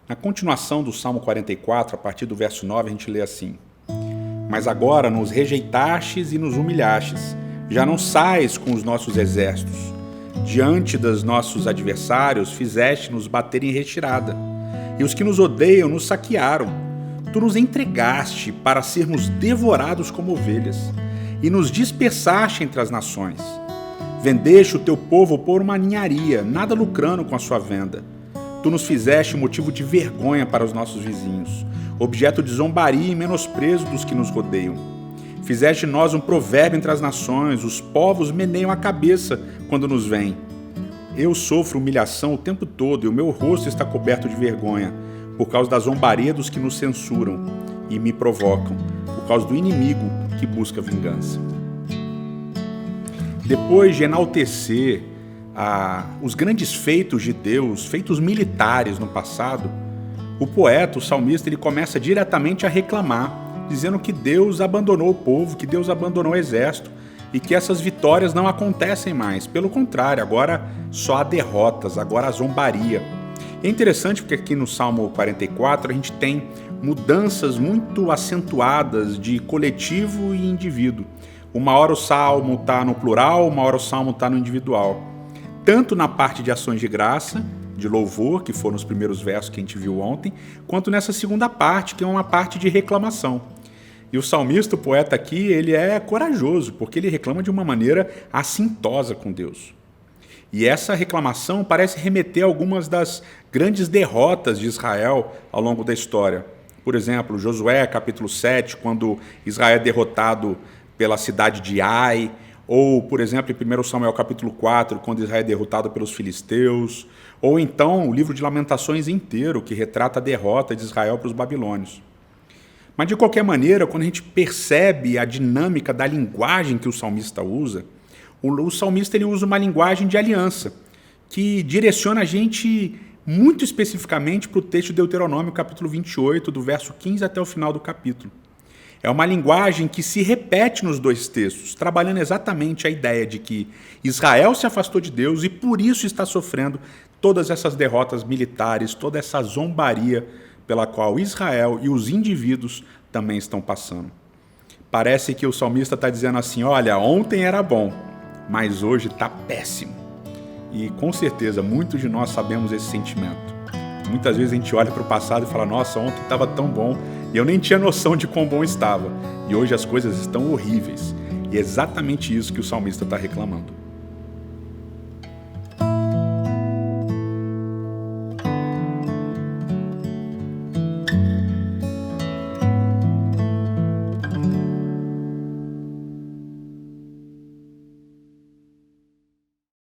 Na continuação do Salmo 44, a partir do verso 9, a gente lê assim: Mas agora nos rejeitastes e nos humilhastes, já não sais com os nossos exércitos. Diante dos nossos adversários fizeste-nos bater em retirada, e os que nos odeiam nos saquearam. Tu nos entregaste para sermos devorados como ovelhas, e nos dispersaste entre as nações. Vendeste o teu povo por uma ninharia, nada lucrando com a sua venda. Tu nos fizeste motivo de vergonha para os nossos vizinhos, objeto de zombaria e menosprezo dos que nos rodeiam. Fizeste de nós um provérbio entre as nações, os povos meneiam a cabeça quando nos veem. Eu sofro humilhação o tempo todo e o meu rosto está coberto de vergonha, por causa da zombaria dos que nos censuram e me provocam, por causa do inimigo que busca vingança. Depois de enaltecer os grandes feitos de Deus, feitos militares no passado, o poeta, o salmista, ele começa diretamente a reclamar, dizendo que Deus abandonou o povo, que Deus abandonou o exército e que essas vitórias não acontecem mais. Pelo contrário, agora só há derrotas, agora há zombaria. É interessante porque aqui no Salmo 44 a gente tem mudanças muito acentuadas de coletivo e indivíduo. Uma hora o salmo está no plural, uma hora o salmo está no individual. Tanto na parte de ações de graça, de louvor, que foram os primeiros versos que a gente viu ontem, quanto nessa segunda parte, que é uma parte de reclamação. E o salmista, o poeta aqui, ele é corajoso, porque ele reclama de uma maneira assintosa com Deus. E essa reclamação parece remeter a algumas das grandes derrotas de Israel ao longo da história. Por exemplo, Josué, capítulo 7, quando Israel é derrotado pela cidade de Ai, ou, por exemplo, em 1 Samuel capítulo 4, quando Israel é derrotado pelos filisteus, ou então o livro de Lamentações inteiro, que retrata a derrota de Israel para os babilônios. Mas, de qualquer maneira, quando a gente percebe a dinâmica da linguagem que o salmista usa, o salmista ele usa uma linguagem de aliança, que direciona a gente muito especificamente para o texto de Deuteronômio, capítulo 28, do verso 15 até o final do capítulo. É uma linguagem que se repete nos dois textos, trabalhando exatamente a ideia de que Israel se afastou de Deus e por isso está sofrendo todas essas derrotas militares, toda essa zombaria pela qual Israel e os indivíduos também estão passando. Parece que o salmista está dizendo assim, olha, ontem era bom, mas hoje está péssimo. E com certeza muitos de nós sabemos esse sentimento. Muitas vezes a gente olha para o passado e fala, nossa, ontem estava tão bom e eu nem tinha noção de quão bom estava. E hoje as coisas estão horríveis. E é exatamente isso que o salmista está reclamando.